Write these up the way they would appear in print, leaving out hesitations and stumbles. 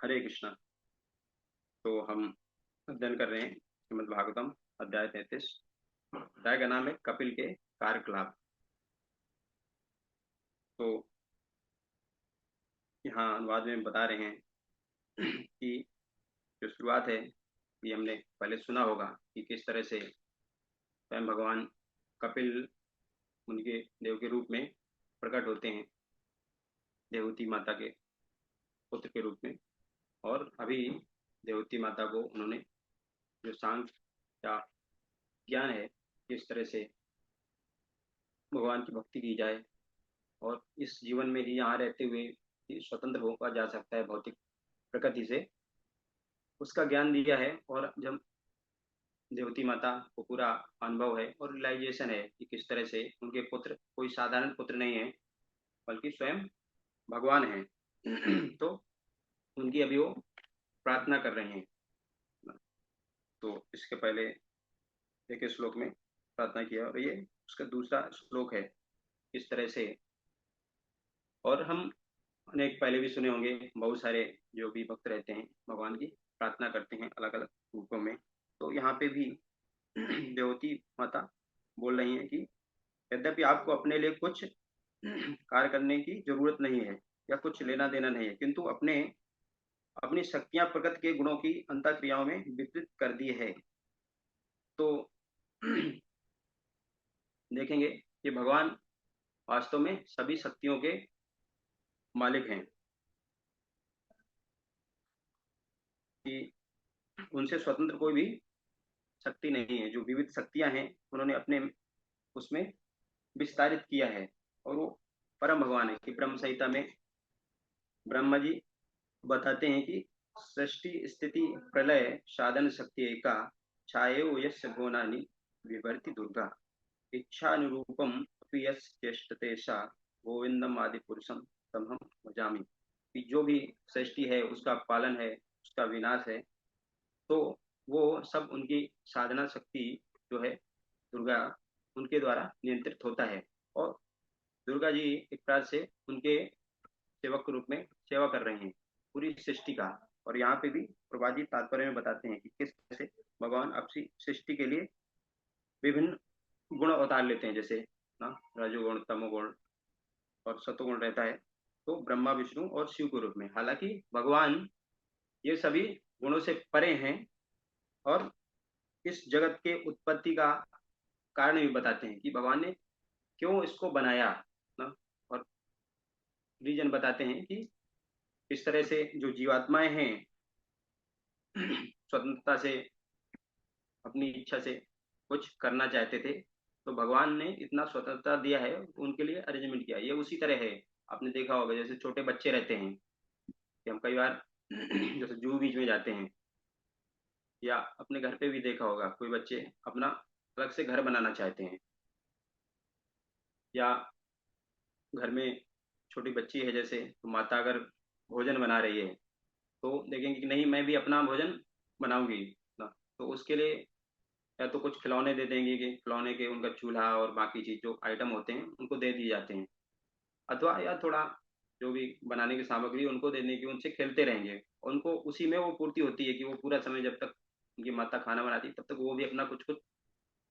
हरे कृष्णा। तो हम अध्ययन कर रहे हैं श्रीमद् भागवतम अध्याय 33। अध्याय का नाम है कपिल के कार्यकलाप। तो यहाँ अनुवाद में बता रहे हैं कि जो शुरुआत है ये हमने पहले सुना होगा कि किस तरह से स्वयं भगवान कपिल उनके देव के रूप में प्रकट होते हैं, देवती माता के पुत्र के रूप में। और अभी देवती माता को उन्होंने जो सांख्य या ज्ञान है किस तरह से भगवान की भक्ति की जाए और इस जीवन में ही यहाँ रहते हुए ही स्वतंत्र होकर जा सकता है भौतिक प्रकृति से, उसका ज्ञान दिया है। और जब देवती माता को पूरा अनुभव है और रियलाइजेशन है कि किस तरह से उनके पुत्र कोई साधारण पुत्र नहीं है बल्कि स्वयं भगवान है तो उनकी अभी वो प्रार्थना कर रहे हैं। तो इसके पहले एक श्लोक में प्रार्थना किया और ये उसका दूसरा श्लोक है इस तरह से। और हम अनेक पहले भी सुने होंगे, बहुत सारे जो भी भक्त रहते हैं भगवान की प्रार्थना करते हैं अलग अलग रूपों में। तो यहाँ पे भी देवती माता बोल रही हैं कि यद्यपि आपको अपने लिए कुछ कार्य करने की जरूरत नहीं है या कुछ लेना देना नहीं है, किंतु अपने अपनी शक्तियां प्रकृति के गुणों की अंतः क्रियाओं में वितरित कर दी है। तो देखेंगे कि भगवान वास्तव में सभी शक्तियों के मालिक हैं, कि उनसे स्वतंत्र कोई भी शक्ति नहीं है। जो विविध शक्तियां हैं उन्होंने अपने उसमें विस्तारित किया है और वो परम भगवान है। कि ब्रह्म संहिता में ब्रह्मा जी बताते हैं कि सृष्टि स्थिति प्रलय साधन शक्ति एका छायो यस्य भुवनानि विभर्ति दुर्गा इच्छानुरूपम अपि यस्येष्टते सा गोविंदम आदि पुरुषम तमहम भजामि। कि जो भी सृष्टि है उसका पालन है, उसका विनाश है, तो वो सब उनकी साधना शक्ति जो है दुर्गा उनके द्वारा नियंत्रित होता है। और दुर्गा जी एक प्रकार से उनके सेवक के रूप में सेवा कर रहे हैं पूरी सृष्टि का। और यहाँ पे भी प्रभा जी तात्पर्य में बताते हैं कि किस तरह से भगवान अपनी सृष्टि के लिए विभिन्न गुण अवतार लेते हैं, जैसे ना रजोगुण तमोगुण और सतोगुण रहता है, तो ब्रह्मा विष्णु और शिव के रूप में। हालांकि भगवान ये सभी गुणों से परे हैं और इस जगत के उत्पत्ति का कारण भी बताते हैं कि भगवान ने क्यों इसको बनाया ना। और रीजन बताते हैं कि इस तरह से जो जीवात्माएं हैं स्वतंत्रता से अपनी इच्छा से कुछ करना चाहते थे, तो भगवान ने इतना स्वतंत्रता दिया है, उनके लिए अरेंजमेंट किया। ये उसी तरह है, आपने देखा होगा जैसे छोटे बच्चे रहते हैं कि हम कई बार जैसे जू बीच में जाते हैं या अपने घर पे भी देखा होगा कोई बच्चे अपना अलग से घर बनाना चाहते हैं, या घर में छोटी बच्ची है जैसे, तो माता अगर भोजन बना रही है तो देखेंगे कि नहीं मैं भी अपना भोजन बनाऊंगी ना। तो उसके लिए या तो कुछ खिलौने दे देंगे कि खिलौने के उनका चूल्हा और बाकी चीज जो आइटम होते हैं उनको दे दिए जाते हैं, अथवा या थोड़ा जो भी बनाने की सामग्री उनको देने की, उनसे खेलते रहेंगे। उनको उसी में वो पूर्ति होती है कि वो पूरा समय जब तक उनकी माता खाना बनाती है तब तक वो भी अपना कुछ कुछ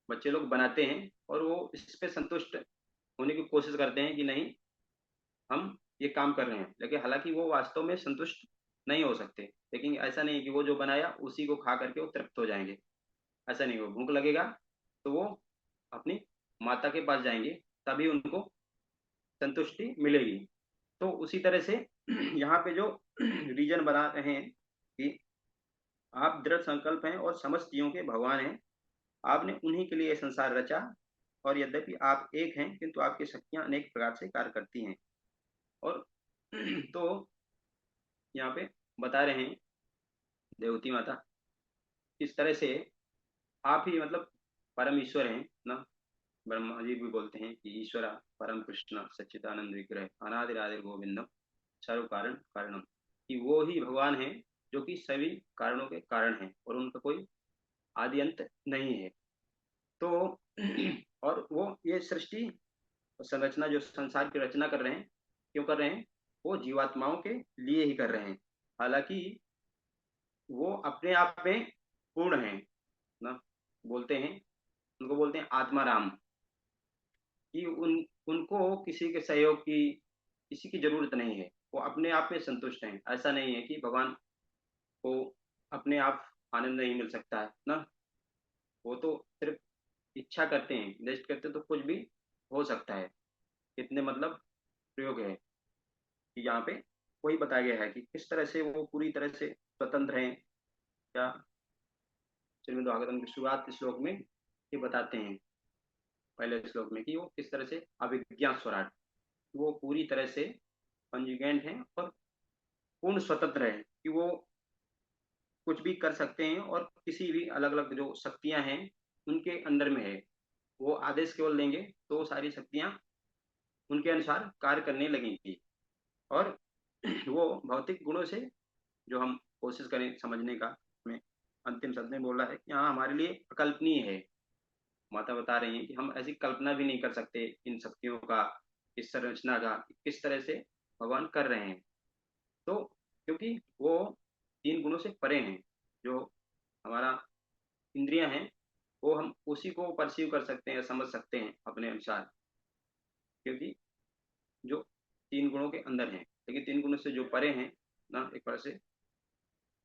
बच्चे लोग बनाते हैं और वो इस पे संतुष्ट होने की कोशिश करते हैं कि नहीं हम ये काम कर रहे हैं। लेकिन हालांकि वो वास्तव में संतुष्ट नहीं हो सकते। लेकिन ऐसा नहीं है कि वो जो बनाया उसी को खा करके वो तृप्त हो जाएंगे, ऐसा नहीं। वो भूख लगेगा तो वो अपनी माता के पास जाएंगे, तभी उनको संतुष्टि मिलेगी। तो उसी तरह से यहाँ पे जो रीजन बना रहे हैं कि आप दृढ़ संकल्प हैं और समस्त जीवों के भगवान हैं, आपने उन्हीं के लिए ये संसार रचा। और यद्यपि आप एक हैं किंतु आपकी शक्तियां अनेक प्रकार से कार्य करती हैं। और तो यहाँ पे बता रहे हैं देवती माता किस तरह से आप ही मतलब परम ईश्वर हैं ना। ब्रह्मा जी भी बोलते हैं कि ईश्वरा परम कृष्ण सच्चिदानंद विग्रह अनादिरादिर गोविंदम सर्व कारण कारणम। कि वो ही भगवान है जो कि सभी कारणों के कारण है और उनका कोई आदि अंत नहीं है। तो और वो ये सृष्टि संरचना जो संसार की रचना कर रहे हैं, क्यों कर रहे हैं? वो जीवात्माओं के लिए ही कर रहे हैं। हालांकि वो अपने आप में पूर्ण है ना। बोलते हैं, उनको बोलते हैं आत्माराम, कि उनको किसी के सहयोग की, किसी की जरूरत नहीं है। वो अपने आप में संतुष्ट हैं। ऐसा नहीं है कि भगवान को अपने आप आनंद नहीं मिल सकता है ना। वो तो सिर्फ इच्छा करते हैं, लिस्ट करते तो कुछ भी हो सकता है। कितने मतलब प्रयोग है कि यहाँ पे वही बताया गया है कि किस तरह से वो पूरी तरह से स्वतंत्र हैं। या श्रीमद् भागवतम की शुरुआत श्लोक में ये बताते हैं, पहले श्लोक में, कि वो किस तरह से अभिज्ञा स्वराट, वो पूरी तरह से कंजुगेंट हैं और पूर्ण स्वतंत्र है, कि वो कुछ भी कर सकते हैं और किसी भी अलग अलग जो शक्तियां हैं उनके अंडर में है। वो आदेश केवल देंगे तो वो सारी शक्तियां उनके अनुसार कार्य करने लगेंगी। और वो भौतिक गुणों से, जो हम कोशिश करें समझने का, हमें अंतिम शब्द में बोला है कि हाँ हमारे लिए अकल्पनीय है। माता बता रही हैं कि हम ऐसी कल्पना भी नहीं कर सकते इन शक्तियों का, इस संरचना का, किस तरह से भगवान कर रहे हैं। तो क्योंकि वो तीन गुणों से परे हैं। जो हमारा इंद्रियां हैं वो हम उसी को परसीव कर सकते हैं या समझ सकते हैं अपने अनुसार, क्योंकि जो तीन गुणों के अंदर हैं, लेकिन तीन गुणों से जो परे हैं ना, एक बार से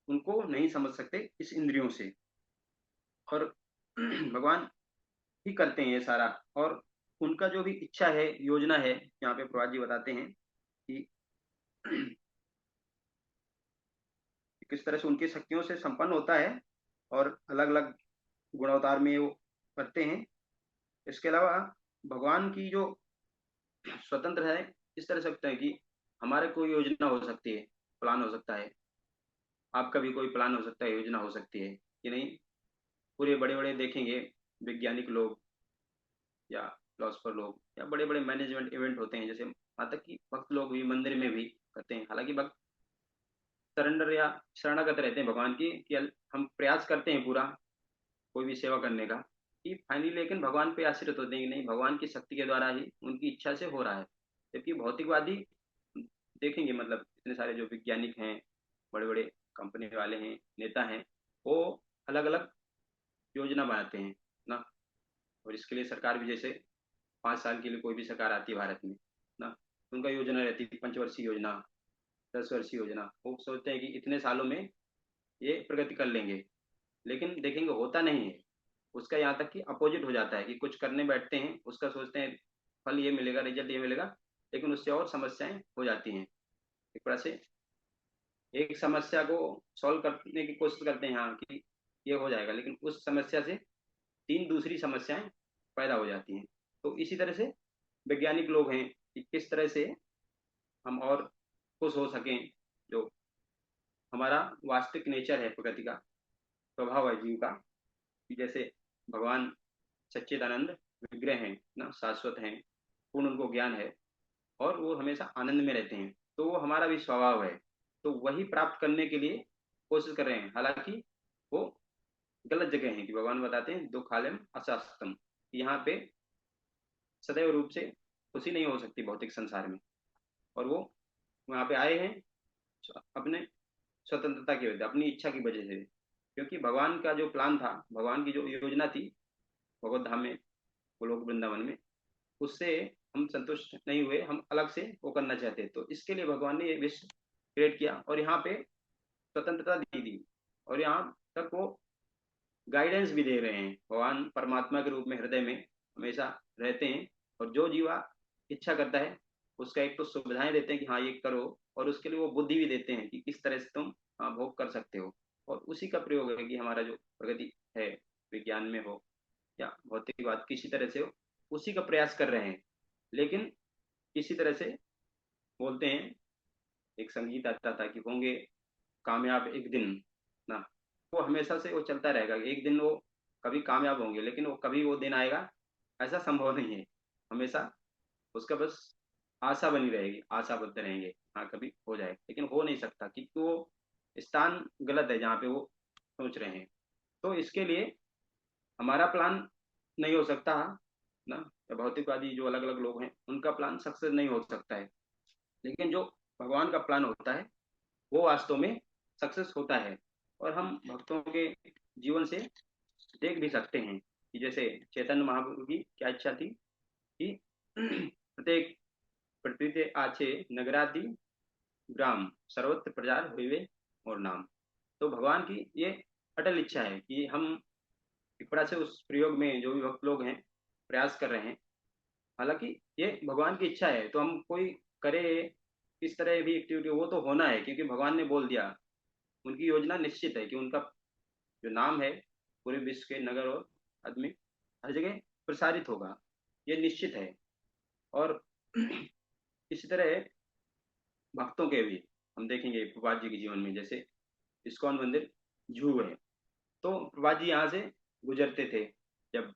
उनको नहीं समझ सकते इस इंद्रियों से। और भगवान ही करते हैं ये सारा। और उनका जो भी इच्छा है, योजना है, यहाँ पे प्रभात जी बताते हैं कि किस तरह से उनकी शक्तियों से संपन्न होता है और अलग अलग गुणावतार में वो करते हैं। इसके अलावा भगवान की जो स्वतंत्र है, इस तरह से सकते हैं कि हमारे कोई योजना हो सकती है, प्लान हो सकता है, आपका भी कोई प्लान हो सकता है, योजना हो सकती है कि नहीं। पूरे बड़े बड़े देखेंगे वैज्ञानिक लोग या फिलोसफर लोग या बड़े बड़े मैनेजमेंट इवेंट होते हैं, जैसे वहाँ तक कि भक्त लोग भी मंदिर में भी करते हैं। हालांकि भक्त सरेंडर या शरणागत रहते हैं भगवान की, कि हम प्रयास करते हैं पूरा कोई भी सेवा करने का, कि फाइनली लेकिन भगवान पे आश्रित होते हैं कि नहीं, भगवान की शक्ति के द्वारा ही, उनकी इच्छा से हो रहा है। जबकि भौतिकवादी देखेंगे, मतलब इतने सारे जो वैज्ञानिक हैं, बड़े बड़े कंपनी वाले हैं, नेता हैं, वो अलग अलग योजना बनाते हैं ना। और इसके लिए सरकार भी, जैसे 5 साल के लिए कोई भी सरकार आती है भारत में ना, तो उनका योजना रहती है, पंचवर्षीय योजना, 10 वर्षीय योजना। वो सोचते हैं कि इतने सालों में ये प्रगति कर लेंगे, लेकिन देखेंगे होता नहीं है। उसका यहाँ तक कि अपोजिट हो जाता है, कि कुछ करने बैठते हैं, उसका सोचते हैं फल ये मिलेगा, रिजल्ट ये मिलेगा, लेकिन उससे और समस्याएं हो जाती हैं। एक तरह से एक समस्या को सॉल्व करने की कोशिश करते हैं हाँ, कि ये हो जाएगा, लेकिन उस समस्या से तीन दूसरी समस्याएं पैदा हो जाती हैं। तो इसी तरह से वैज्ञानिक लोग हैं कि किस तरह से हम और खुश हो सकें। जो हमारा वास्तविक नेचर है, प्रकृति का स्वभाव है जीव का, कि जैसे भगवान सच्चिदानंद विग्रह हैं ना, शाश्वत हैं, पूर्ण उनको ज्ञान है और वो हमेशा आनंद में रहते हैं। तो वो हमारा भी स्वभाव है, तो वही प्राप्त करने के लिए कोशिश कर रहे हैं। हालांकि वो गलत जगह है, कि भगवान बताते हैं दुखालयम अशास्तम, यहाँ पे सदैव रूप से खुशी नहीं हो सकती भौतिक संसार में। और वो वहाँ पे आए हैं अपने स्वतंत्रता की वजह, अपनी इच्छा की वजह से। क्योंकि भगवान का जो प्लान था, भगवान की जो योजना थी भगवत धाम में, गोलोक वृंदावन में, उससे हम संतुष्ट नहीं हुए, हम अलग से वो करना चाहते। तो इसके लिए भगवान ने ये विश्व क्रिएट किया और यहाँ पे स्वतंत्रता दी दी। और यहाँ तक वो गाइडेंस भी दे रहे हैं। भगवान परमात्मा के रूप में हृदय में हमेशा रहते हैं, और जो जीवा इच्छा करता है उसका एक तो सुविधाएं देते हैं कि हाँ ये करो, और उसके लिए वो बुद्धि भी देते हैं कि किस तरह से तुम भोग कर सकते हो। और उसी का प्रयोग है कि हमारा जो प्रगति है, विज्ञान में हो या भौतिकवाद किसी तरह से हो, उसी का प्रयास कर रहे हैं। लेकिन इसी तरह से बोलते हैं, एक संगीत आता था कि होंगे कामयाब एक दिन ना। वो हमेशा से वो चलता रहेगा, एक दिन वो कभी कामयाब होंगे, लेकिन वो कभी वो दिन आएगा ऐसा संभव नहीं है। हमेशा उसका बस आशा बनी रहेगी, आशाबद्ध रहेंगे, हाँ कभी हो जाए, लेकिन हो नहीं सकता क्योंकि वो स्थान गलत है जहाँ पे वो सोच रहे हैं। तो इसके लिए हमारा प्लान नहीं हो सकता ना, या भौतिकवादी जो अलग अलग लोग हैं उनका प्लान सक्सेस नहीं हो सकता है। लेकिन जो भगवान का प्लान होता है वो वास्तव में सक्सेस होता है। और हम भक्तों के जीवन से देख भी सकते हैं कि जैसे चैतन्य महाप्रभु की क्या इच्छा थी कि प्रत्येक पृथ्वी के आछे नगरादि ग्राम सर्वत्र प्रचार हुए और नाम। तो भगवान की ये अटल इच्छा है कि हम कृपया से उस प्रयोग में जो भी भक्त लोग हैं प्रयास कर रहे हैं। हालांकि ये भगवान की इच्छा है, तो हम कोई करे किस तरह भी एक्टिविटी वो तो होना है, क्योंकि भगवान ने बोल दिया। उनकी योजना निश्चित है कि उनका जो नाम है पूरे विश्व के नगर और आदमी हर जगह प्रसारित होगा, ये निश्चित है। और इसी तरह भक्तों के भी हम देखेंगे प्रभात जी के जीवन में, जैसे इस्कॉन मंदिर जू है, तो प्रभात जी यहाँ से गुजरते थे जब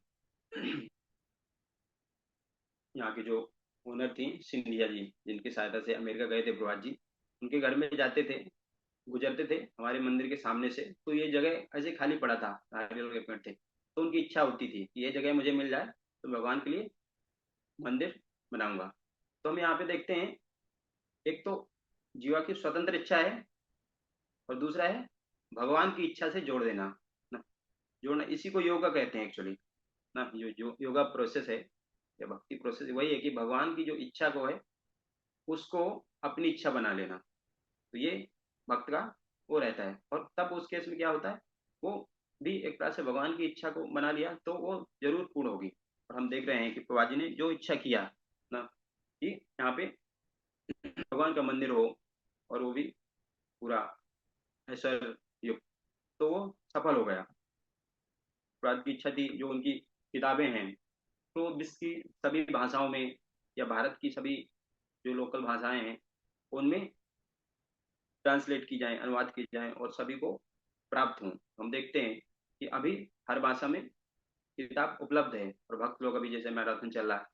यहाँ की जो ओनर थी सिंधिया जी, जिनकी सहायता से अमेरिका गए थे प्रभात जी, उनके घर में जाते थे, गुजरते थे हमारे मंदिर के सामने से, तो ये जगह ऐसे खाली पड़ा था, नारियल के पेड़ थे, तो उनकी इच्छा होती थी कि ये जगह मुझे मिल जाए तो भगवान के लिए मंदिर बनाऊंगा। तो हम यहाँ पे देखते हैं, एक तो जीवा की स्वतंत्र इच्छा है, और दूसरा है भगवान की इच्छा से जोड़ देना ना, जोड़ना, इसी को योगा कहते हैं एक्चुअली ना। जो योगा प्रोसेस है या भक्ति प्रोसेस वही है कि भगवान की जो इच्छा को है उसको अपनी इच्छा बना लेना। तो ये भक्त का वो रहता है, और तब उस केस में क्या होता है, वो भी एक तरह से भगवान की इच्छा को बना लिया तो वो जरूर पूर्ण होगी। और हम देख रहे हैं कि प्रभा जी ने जो इच्छा किया ना कि यहाँ पे भगवान का मंदिर हो, और वो भी पूरा ऐश्वर्य युक्त, तो वो सफल हो गया। प्रभा की इच्छा थी जो उनकी किताबें हैं तो विश्व की सभी भाषाओं में या भारत की सभी जो लोकल भाषाएं हैं उनमें ट्रांसलेट की जाए, अनुवाद की जाए और सभी को प्राप्त हों। हम देखते हैं कि अभी हर भाषा में किताब उपलब्ध है, और भक्त लोग अभी जैसे मैराथन चल रहा है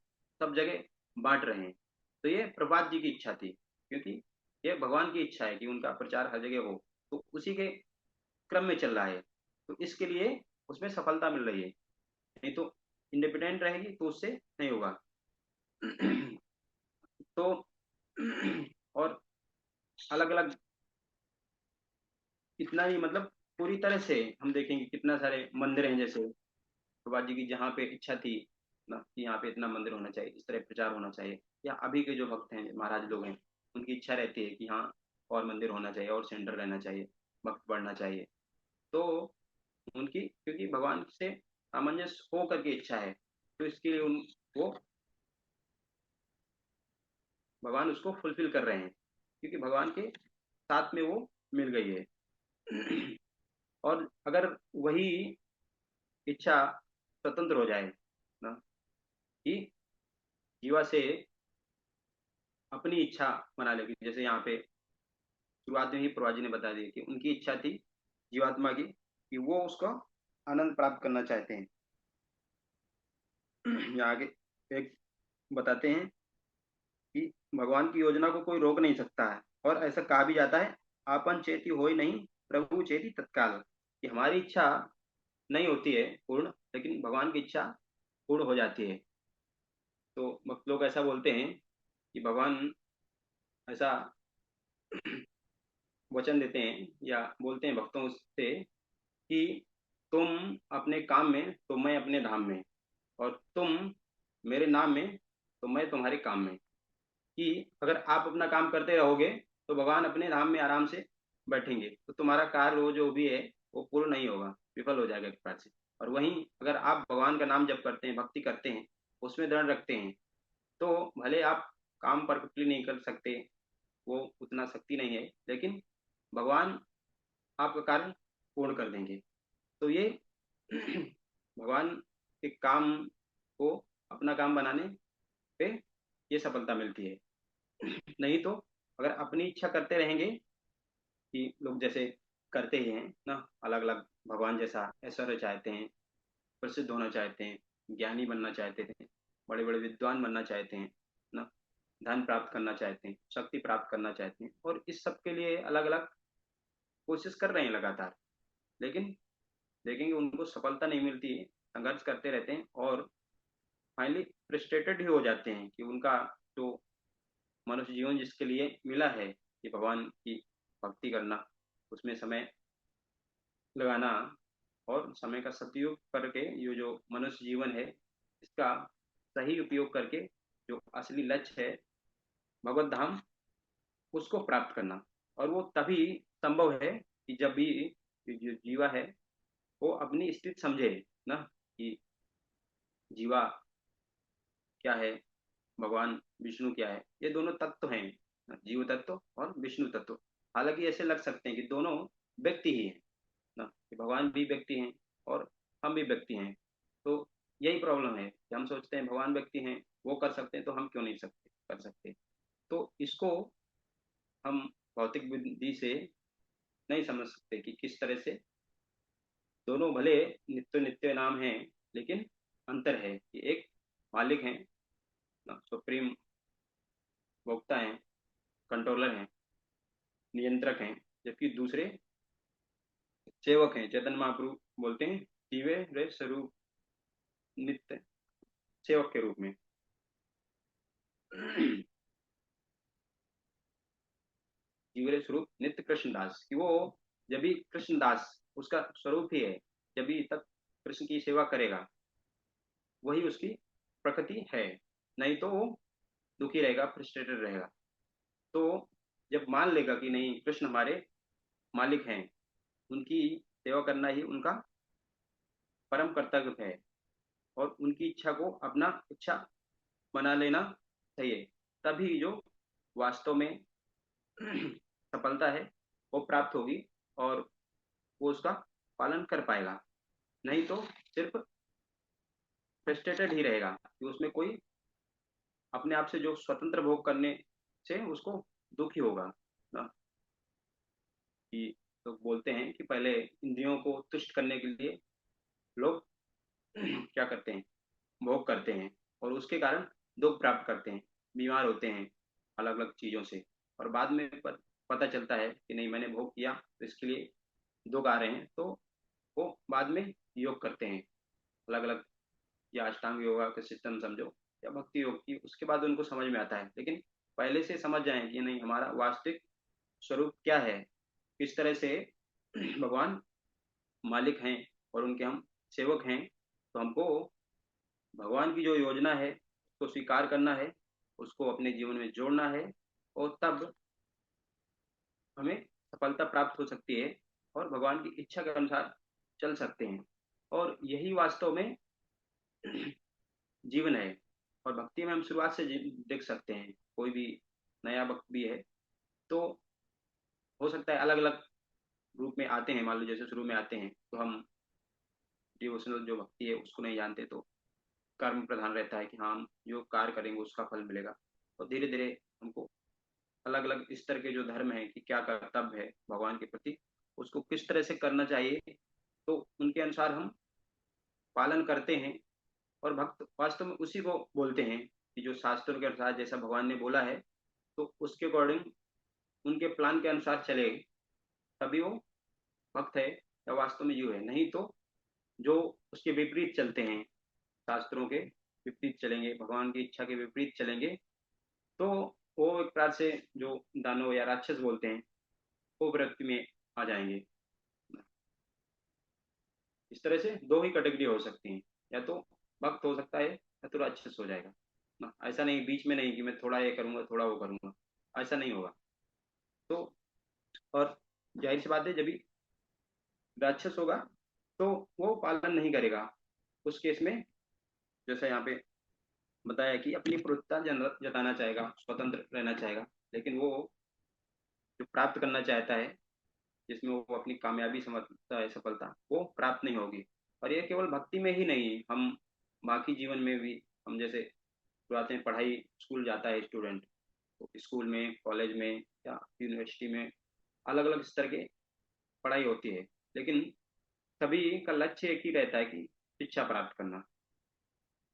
सब जगह बांट रहे हैं। तो ये प्रभात जी की इच्छा थी, क्योंकि ये भगवान की इच्छा है कि उनका प्रचार हर जगह हो, तो उसी के क्रम में चल रहा है, तो इसके लिए उसमें सफलता मिल रही है। नहीं तो इंडिपेंडेंट रहेगी तो उससे नहीं होगा। तो और अलग अलग इतना ही मतलब पूरी तरह से हम देखेंगे कितना सारे मंदिर हैं, जैसे प्रभा जी की जहाँ पे इच्छा थी ना कि यहाँ पे इतना मंदिर होना चाहिए, इस तरह प्रचार होना चाहिए, या अभी के जो भक्त हैं महाराज लोग हैं उनकी इच्छा रहती है कि हाँ और मंदिर होना चाहिए और सेंटर रहना चाहिए, भक्त बढ़ना चाहिए। तो उनकी क्योंकि भगवान से सामंजस्य हो करके इच्छा है, तो इसके लिए उन वो भगवान उसको फुलफिल कर रहे हैं, क्योंकि भगवान के साथ में वो मिल गई है। और अगर वही इच्छा स्वतंत्र हो जाए ना कि जीवा से अपनी इच्छा बना लेगी, जैसे यहाँ पे शुरुआत में ही प्रभा जी ने बता दिया कि उनकी इच्छा थी जीवात्मा की कि वो उसका आनंद प्राप्त करना चाहते हैं। यहाँ आगे एक बताते हैं कि भगवान की योजना को कोई रोक नहीं सकता है, और ऐसा कहा भी जाता है आपन चेती हो ही नहीं प्रभु चेती तत्काल, कि हमारी इच्छा नहीं होती है पूर्ण, लेकिन भगवान की इच्छा पूर्ण हो जाती है। तो भक्त लोग ऐसा बोलते हैं कि भगवान ऐसा वचन देते हैं या बोलते हैं भक्तों से कि तुम अपने काम में तो मैं अपने धाम में, और तुम मेरे नाम में तो मैं तुम्हारे काम में। कि अगर आप अपना काम करते रहोगे तो भगवान अपने धाम में आराम से बैठेंगे, तो तुम्हारा कार्य वो जो भी है वो पूर्ण नहीं होगा, विफल हो जाएगा एक प्रकार से। और वहीं अगर आप भगवान का नाम जप करते हैं, भक्ति करते हैं, उसमें दृढ़ रखते हैं, तो भले आप काम परफेक्टली नहीं कर सकते, वो उतना शक्ति नहीं है, लेकिन भगवान आपका कार्य पूर्ण कर देंगे। तो ये भगवान के काम को अपना काम बनाने पे ये सफलता मिलती है। नहीं तो अगर अपनी इच्छा करते रहेंगे कि लोग जैसे करते ही हैं ना, अलग अलग भगवान जैसा ऐश्वर्य चाहते हैं, प्रसिद्ध होना चाहते हैं, ज्ञानी बनना चाहते थे, बड़े बड़े विद्वान बनना चाहते हैं ना, धन प्राप्त करना चाहते हैं, शक्ति प्राप्त करना चाहते हैं, और इस सब के लिए अलग अलग कोशिश कर रहे हैं लगातार, लेकिन देखेंगे उनको सफलता नहीं मिलती है, संघर्ष करते रहते हैं, और फाइनली फ्रस्ट्रेटेड ही हो जाते हैं कि उनका जो मनुष्य जीवन जिसके लिए मिला है कि भगवान की भक्ति करना, उसमें समय लगाना और समय का सदुपयोग करके ये जो मनुष्य जीवन है इसका सही उपयोग करके जो असली लक्ष्य है भगवत धाम उसको प्राप्त करना। और वो तभी संभव है कि जब भी जो जीवा है वो अपनी स्थिति समझे ना, कि जीवा क्या है, भगवान विष्णु क्या है, ये दोनों तत्व हैं, जीव तत्व और विष्णु तत्व। हालांकि ऐसे लग सकते हैं कि दोनों व्यक्ति ही हैं ना, कि भगवान भी व्यक्ति हैं और हम भी व्यक्ति हैं। तो यही प्रॉब्लम है कि हम सोचते हैं भगवान व्यक्ति हैं, वो कर सकते हैं तो हम क्यों नहीं सकते कर सकते। तो इसको हम भौतिक बुद्धि से नहीं समझ सकते कि किस तरह से दोनों भले नित्य नित्य नाम हैं, लेकिन अंतर है कि एक मालिक हैं, सुप्रीम भोक्ता हैं, कंट्रोलर हैं, नियंत्रक हैं, जबकि दूसरे सेवक हैं। चैतन्य महाप्रभु बोलते हैं जीवे रे स्वरूप नित्य सेवक के रूप में। जीवरे स्वरूप नित्य कृष्णदास, कि वो जब भी कृष्णदास उसका स्वरूप ही है, जब भी तक कृष्ण की सेवा करेगा वही उसकी प्रकृति है, नहीं तो वो दुखी रहेगा, फ्रस्ट्रेटेड रहेगा। तो जब मान लेगा कि नहीं कृष्ण हमारे मालिक हैं, उनकी सेवा करना ही उनका परम कर्तव्य है और उनकी इच्छा को अपना इच्छा बना लेना चाहिए, तभी जो वास्तव में सफलता है वो प्राप्त होगी और वो उसका पालन कर पाएगा। नहीं तो सिर्फ फ्रस्ट्रेटेड ही रहेगा कि उसमें कोई अपने आप से जो स्वतंत्र भोग करने से उसको दुखी होगा ना। कि लोग बोलते हैं कि पहले इंद्रियों को तुष्ट करने के लिए लोग क्या करते हैं, भोग करते हैं और उसके कारण दुख प्राप्त करते हैं, बीमार होते हैं अलग अलग चीजों से। और बाद में पता चलता है कि नहीं मैंने भोग किया तो इसके लिए दुख आ रहे हैं, तो वो बाद में योग करते हैं अलग अलग, या अष्टांग योगा का सिस्टम समझो या भक्ति योग की, उसके बाद उनको समझ में आता है। लेकिन पहले से समझ जाएं कि नहीं हमारा वास्तविक स्वरूप क्या है, किस तरह से भगवान मालिक हैं और उनके हम सेवक हैं, तो हमको भगवान की जो योजना है उसको स्वीकार करना है, उसको अपने जीवन में जोड़ना है और तब हमें सफलता प्राप्त हो सकती है और भगवान की इच्छा के अनुसार चल सकते हैं। और यही वास्तव में जीवन है। और भक्ति में हम शुरुआत से देख सकते हैं, कोई भी नया भक्त भी है तो हो सकता है अलग अलग रूप में आते हैं, मान लो जैसे शुरू में आते हैं तो हम डिवोशनल जो भक्ति है उसको नहीं जानते, तो कर्म प्रधान रहता है कि हाँ हम जो कार्य करेंगे उसका फल मिलेगा। और धीरे धीरे हमको अलग अलग स्तर के जो धर्म है कि क्या कर्तव्य है भगवान के प्रति, उसको किस तरह से करना चाहिए, तो उनके अनुसार हम पालन करते हैं। और भक्त वास्तव में उसी को बोलते हैं कि जो शास्त्रों के अनुसार जैसा भगवान ने बोला है तो उसके अकॉर्डिंग उनके प्लान के अनुसार चले, तभी वो भक्त है या वास्तव में जीव है। नहीं तो जो उसके विपरीत चलते हैं, शास्त्रों के विपरीत चलेंगे, भगवान की इच्छा के विपरीत चलेंगे, तो वो एक प्रकार से जो दानव या राक्षस बोलते हैं वो वृत्ति में आ जाएंगे। इस तरह से दो ही कैटेगरी हो सकती हैं, या तो भक्त हो सकता है या तो राक्षस हो जाएगा ना। ऐसा नहीं बीच में नहीं कि मैं थोड़ा ये करूंगा थोड़ा वो करूंगा, ऐसा नहीं होगा। तो और जाहिर सी बात है जब भी राक्षस होगा तो वो पालन नहीं करेगा उस केस में, जैसा यहाँ पे बताया कि अपनी प्रभुत्ता जताना चाहेगा, स्वतंत्र रहना चाहेगा, लेकिन वो जो प्राप्त करना चाहता है जिसमें वो अपनी कामयाबी समझता है, सफलता वो प्राप्त नहीं होगी। और ये केवल भक्ति में ही नहीं, हम बाकी जीवन में भी, हम जैसे शुरुआत में पढ़ाई स्कूल जाता है स्टूडेंट, तो स्कूल में कॉलेज में या यूनिवर्सिटी में अलग अलग स्तर के पढ़ाई होती है, लेकिन सभी का लक्ष्य एक ही रहता है कि शिक्षा प्राप्त करना।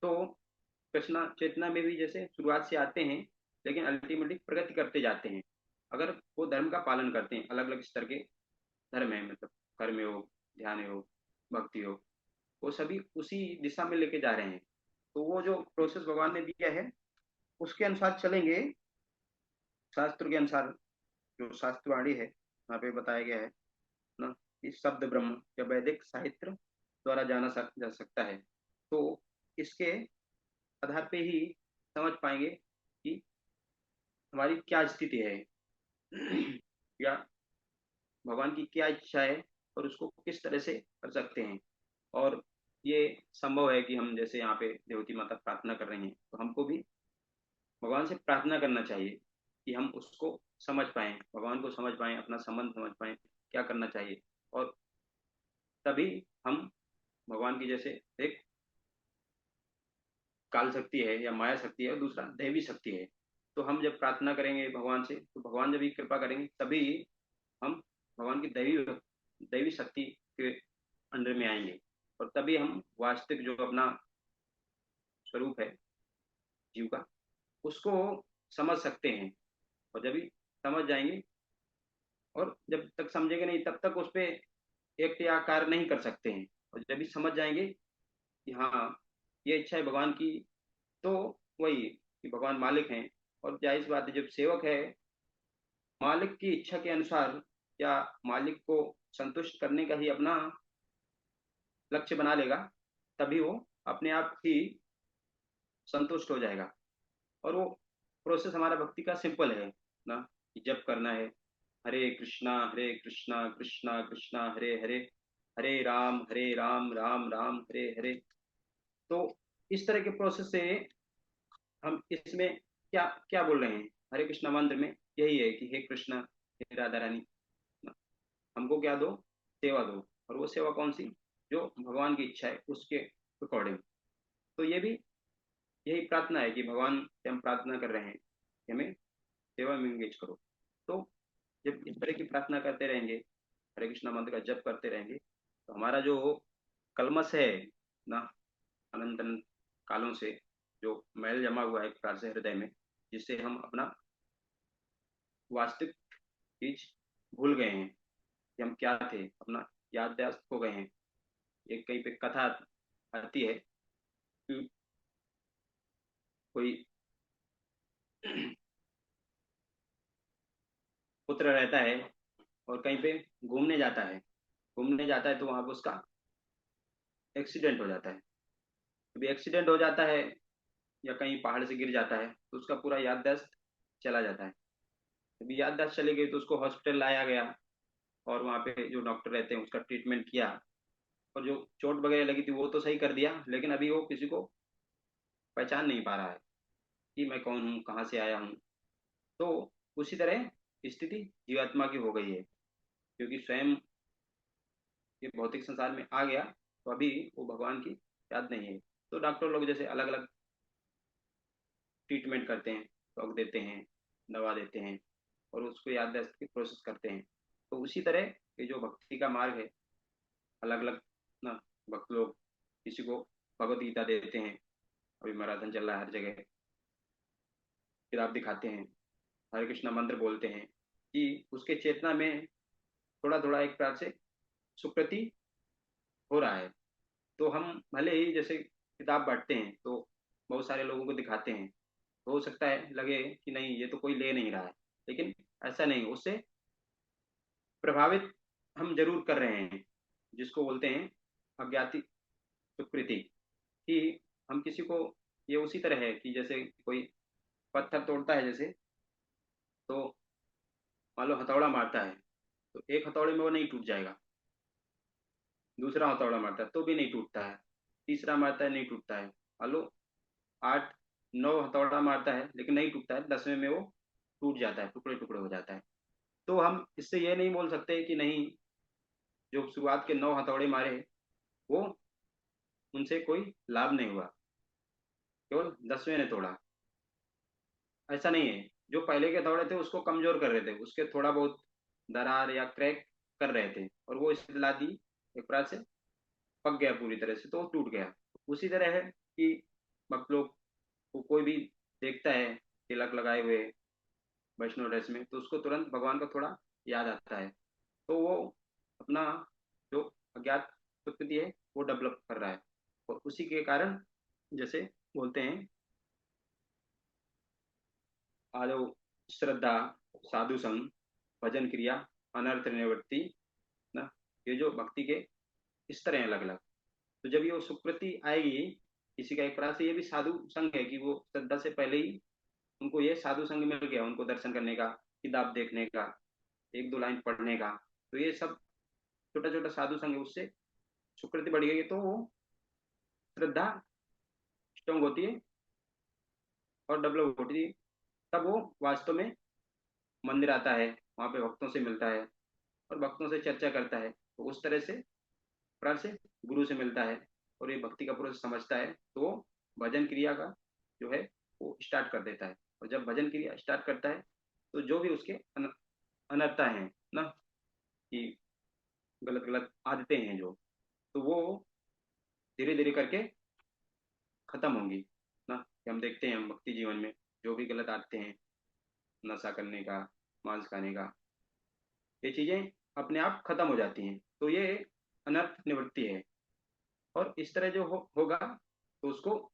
तो कृष्णा चेतना में भी जैसे शुरुआत से आते हैं लेकिन अल्टीमेटली प्रगति करते जाते हैं, अगर वो धर्म का पालन करते हैं। अलग अलग स्तर के धर्म है, मतलब कर्म योग, ध्यान योग, भक्ति योग, वो सभी उसी दिशा में लेके जा रहे हैं। तो वो जो प्रोसेस भगवान ने दिया है उसके अनुसार चलेंगे, शास्त्र के अनुसार, जो शास्त्रवाणी है यहाँ पे बताया गया है ना, इस शब्द ब्रह्म या वैदिक साहित्य द्वारा जा सकता है। तो इसके आधार पे ही समझ पाएंगे कि हमारी क्या स्थिति है या भगवान की क्या इच्छा है और उसको किस तरह से कर सकते हैं। और ये संभव है कि हम जैसे यहाँ पे देवती माता प्रार्थना कर रही हैं, तो हमको भी भगवान से प्रार्थना करना चाहिए कि हम उसको समझ पाएं, भगवान को समझ पाएं, अपना संबंध समझ पाएं, क्या करना चाहिए। और तभी हम भगवान की जैसे एक काल शक्ति है या माया शक्ति है और दूसरा दैवी शक्ति है, तो हम जब प्रार्थना करेंगे भगवान से तो भगवान जब भी कृपा करेंगे तभी हम भगवान की दैवी दैवी शक्ति के अंडर में आएंगे। और तभी हम वास्तविक जो अपना स्वरूप है जीव का, उसको समझ सकते हैं। और जब भी समझ जाएंगे, और जब तक समझेंगे नहीं तब तक उस पर एक या कार्य नहीं कर सकते हैं। और जब भी समझ जाएंगे कि हाँ ये इच्छा है भगवान की, तो वही कि भगवान मालिक हैं। और जाहिर सी बात है, जब सेवक है मालिक की इच्छा के अनुसार या मालिक को संतुष्ट करने का ही अपना लक्ष्य बना लेगा, तभी वो अपने आप ही संतुष्ट हो जाएगा। और वो प्रोसेस हमारा भक्ति का सिंपल है ना, कि जब करना है हरे कृष्णा कृष्णा कृष्णा हरे हरे, हरे राम राम राम हरे हरे। तो इस तरह के प्रोसेस से हम इसमें क्या क्या बोल रहे हैं, हरे कृष्णा मंत्र में यही है कि हे कृष्णा हे राधा रानी, हमको क्या दो, सेवा दो। और वो सेवा कौन सी, जो भगवान की इच्छा है उसके अकॉर्डिंग। तो ये भी यही प्रार्थना है कि भगवान से हम प्रार्थना कर रहे हैं कि हमें सेवा में एंगेज करो। तो जब इस तरह की प्रार्थना करते रहेंगे, हरे कृष्णा मंत्र का जप करते रहेंगे, तो हमारा जो कलमस है ना, अनंत अनंत कालों से जो मैल जमा हुआ है एक प्रकार से हृदय में, जिससे हम अपना वास्तविक चीज भूल गए हैं कि हम क्या थे, अपना याददाश्त खो गए हैं। एक कहीं पे कथा आती है कि कोई पुत्र रहता है और कहीं पे घूमने जाता है तो वहां पे उसका एक्सीडेंट हो जाता है। कभी एक्सीडेंट हो जाता है या कहीं पहाड़ से गिर जाता है तो उसका पूरा याददाश्त चला जाता है। कभी याददाश्त चली गई तो उसको हॉस्पिटल लाया गया और वहाँ पे जो डॉक्टर रहते हैं उसका ट्रीटमेंट किया, और जो चोट वगैरह लगी थी वो तो सही कर दिया, लेकिन अभी वो किसी को पहचान नहीं पा रहा है कि मैं कौन हूँ, कहाँ से आया हूँ। तो उसी तरह स्थिति जीवात्मा की हो गई है, क्योंकि स्वयं ये भौतिक संसार में आ गया तो अभी वो भगवान की याद नहीं है। तो डॉक्टर लोग जैसे अलग अलग ट्रीटमेंट करते हैं, दवाई देते हैं, दवा देते हैं और उसको याददाश्त की प्रोसेस करते हैं। तो उसी तरह ये जो भक्ति का मार्ग है, अलग अलग ना भक्त लोग किसी को भगवत गीता देते हैं, अभी मैराथन चल रहा है हर जगह, फिर आप दिखाते हैं, हरे कृष्णा मंत्र बोलते हैं, कि उसके चेतना में थोड़ा थोड़ा एक प्रकार से सुकृति हो रहा है। तो हम भले ही जैसे किताब बांटते हैं तो बहुत सारे लोगों को दिखाते हैं, तो हो सकता है लगे कि नहीं ये तो कोई ले नहीं रहा है, लेकिन ऐसा नहीं, उससे प्रभावित हम जरूर कर रहे हैं, जिसको बोलते हैं अज्ञाति सुकृति। कि हम किसी को, ये उसी तरह है कि जैसे कोई पत्थर तोड़ता है जैसे, तो मान लो हथौड़ा मारता है तो एक हथौड़े में वो नहीं टूट जाएगा, दूसरा हथौड़ा मारता है तो भी नहीं टूटता है, तीसरा मारता है नहीं टूटता है, मान लो 8 9 हथौड़ा मारता है लेकिन नहीं टूटता है, 10वें में वो टूट जाता है, टुकड़े टुकड़े हो जाता है। तो हम इससे ये नहीं बोल सकते कि नहीं, जो शुरुआत के 9 हथौड़े मारे वो उनसे कोई लाभ नहीं हुआ, केवल 10वें ने तोड़ा, ऐसा नहीं है। जो पहले के हथौड़े थे उसको कमजोर कर रहे थे, उसके थोड़ा बहुत दरार या क्रैक कर रहे थे और वो इस्तेला दी एक प्रकार से पक गया पूरी तरह से तो वो टूट गया। उसी तरह है कि भक्त लोग को कोई भी देखता है तिलक लगाए हुए वैष्णव ड्रेस में, तो उसको तुरंत भगवान का थोड़ा याद आता है, तो वो अपना जो अज्ञात प्रकृति है वो डेवलप कर रहा है। और उसी के कारण जैसे बोलते हैं आदो श्रद्धा, साधु संग, भजन क्रिया, अनर्थ निवृत्ति ना, ये जो भक्ति के स्तर हैं अलग अलग। तो जब ये सुकृति आएगी किसी का, एक प्रकार से ये भी साधु संग है कि वो श्रद्धा से पहले ही उनको ये साधु संग मिल गया, उनको दर्शन करने का, किताब देखने का, एक दो लाइन पढ़ने का। तो ये सब छोटा छोटा साधु संग है, उससे सुकृति बढ़ गई तो वो श्रद्धा स्ट्रांग होती है और डेवलप होती है। तब वो वास्तव में मंदिर आता है, वहाँ पे भक्तों से मिलता है और भक्तों से चर्चा करता है। तो उस तरह से प्रकार से गुरु से मिलता है और ये भक्ति का प्रोसेस समझता है, तो वो भजन क्रिया का जो है वो स्टार्ट कर देता है। और जब भजन क्रिया स्टार्ट करता है तो जो भी उसके अनर्थता हैं ना, कि गलत गलत आदतें हैं जो, तो वो धीरे धीरे करके खत्म होंगी ना। कि हम देखते हैं हम भक्ति जीवन में जो भी गलत आदतें हैं, नशा करने का, मांस खाने का, ये चीजें अपने आप खत्म हो जाती हैं। तो ये अनर्थ निवृत्ति है। और इस तरह जो होगा तो उसको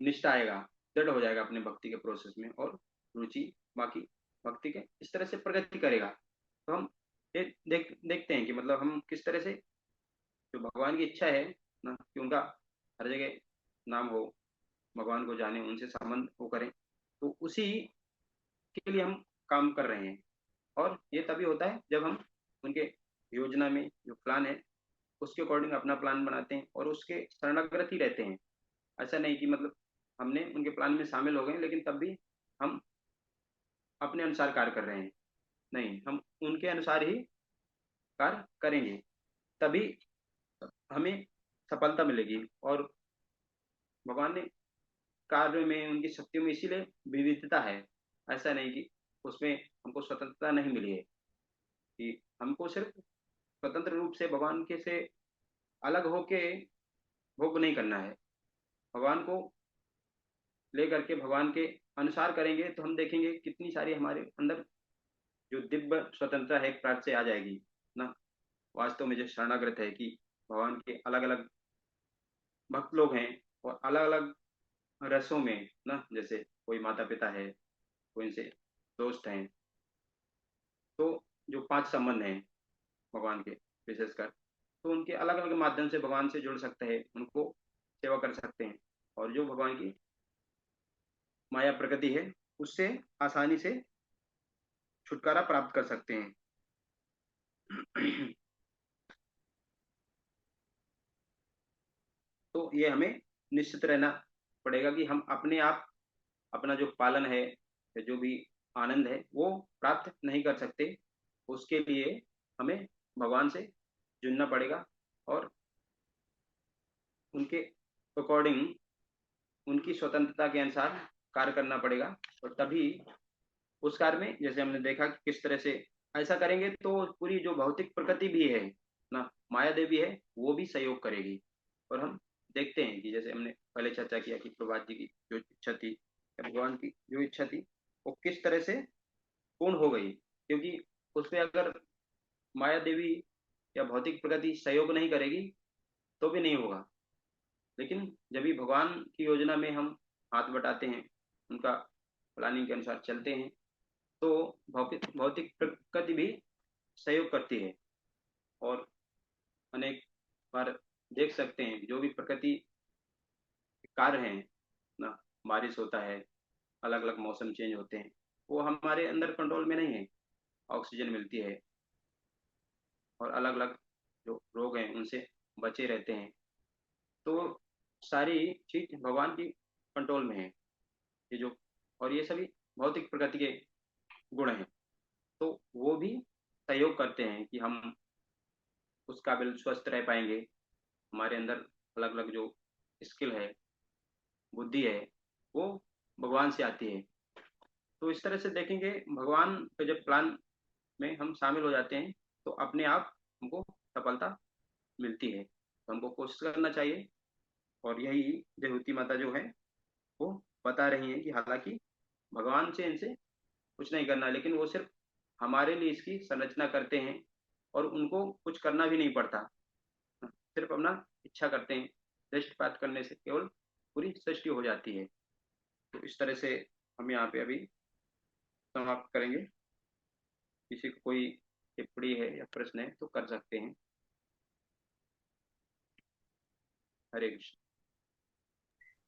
निष्ठा आएगा, दृढ़ हो जाएगा अपने भक्ति के प्रोसेस में, और रुचि बाकी भक्ति के इस तरह से प्रगति करेगा। तो हम ये देखते हैं कि मतलब हम किस तरह से, जो भगवान की इच्छा है ना कि उनका हर जगह नाम हो, भगवान को जाने, उनसे संबंध वो करें, तो उसी के लिए हम काम कर रहे हैं। और ये तभी होता है जब हम उनके योजना में जो प्लान है उसके अकॉर्डिंग अपना प्लान बनाते हैं और उसके शरणागत ही रहते हैं। ऐसा नहीं कि मतलब हमने उनके प्लान में शामिल हो गए लेकिन तब भी हम अपने अनुसार कार्य कर रहे हैं। नहीं, हम उनके अनुसार ही कार्य करेंगे, तभी हमें सफलता मिलेगी। और भगवान ने कार्य में, उनकी शक्तियों में इसीलिए विविधता है। ऐसा नहीं कि उसमें हमको स्वतंत्रता नहीं मिली है, कि हमको सिर्फ स्वतंत्र रूप से भगवान के से अलग होके भोग नहीं करना है। भगवान को लेकर के भगवान के अनुसार करेंगे तो हम देखेंगे कितनी सारी हमारे अंदर जो दिव्य स्वतंत्रता है एक प्राट से आ जाएगी ना। वास्तव में जो शरणागत है कि भगवान के अलग अलग भक्त लोग हैं और अलग अलग रसों में ना, जैसे कोई माता पिता है, कोई इनसे दोस्त हैं, तो जो पांच संबंध हैं भगवान के विशेषकर, तो उनके अलग अलग माध्यम से भगवान से जुड़ सकते हैं, उनको सेवा कर सकते हैं। और जो भगवान की माया प्रकृति है उससे आसानी से छुटकारा प्राप्त कर सकते हैं। तो ये हमें निश्चित रहना पड़ेगा कि हम अपने आप अपना जो पालन है या जो भी आनंद है वो प्राप्त नहीं कर सकते। उसके लिए हमें भगवान से जुड़ना पड़ेगा और उनके अकॉर्डिंग, उनकी स्वतंत्रता के अनुसार कार्य करना पड़ेगा। और तभी उस कार्य में, जैसे हमने देखा कि किस तरह से ऐसा करेंगे तो पूरी जो भौतिक प्रकृति भी है ना, माया देवी है, वो भी सहयोग करेगी। और हम देखते हैं कि जैसे हमने पहले चर्चा किया कि प्रभात जी की जो इच्छा थी या भगवान की जो इच्छा थी वो किस तरह से पूर्ण हो गई, क्योंकि उसमें अगर माया देवी या भौतिक प्रकृति सहयोग नहीं करेगी तो भी नहीं होगा। लेकिन जब भी भगवान की योजना में हम हाथ बटाते हैं, उनका प्लानिंग के अनुसार चलते हैं, तो भौतिक भौतिक प्रकृति भी सहयोग करती है। और अनेक बार देख सकते हैं जो भी प्रकृति कार्य हैं ना, बारिश होता है, अलग अलग मौसम चेंज होते हैं, वो हमारे अंदर कंट्रोल में नहीं है। ऑक्सीजन मिलती है और अलग अलग जो रोग हैं उनसे बचे रहते हैं। तो सारी चीज भगवान की कंट्रोल में है ये जो, और ये सभी भौतिक प्रकृति के गुण हैं। तो वो भी सहयोग करते हैं कि हम उस काबिल स्वस्थ रह पाएंगे। हमारे अंदर अलग अलग जो स्किल है, बुद्धि है, वो भगवान से आती है। तो इस तरह से देखेंगे भगवान के जब प्लान में हम शामिल हो जाते हैं तो अपने आप हमको सफलता मिलती है। तो हमको कोशिश करना चाहिए। और यही देवहूति माता जो है वो बता रही हैं कि हालांकि भगवान से इनसे कुछ नहीं करना, लेकिन वो सिर्फ हमारे लिए इसकी संरचना करते हैं और उनको कुछ करना भी नहीं पड़ता, सिर्फ अपना इच्छा करते हैं। दृष्टिपात करने से केवल पूरी सृष्टि हो जाती है। तो इस तरह से हम यहाँ पे अभी समाप्त करेंगे। किसी को कोई टिप्पणी है या प्रश्न है तो कर सकते हैं। हरे कृष्ण।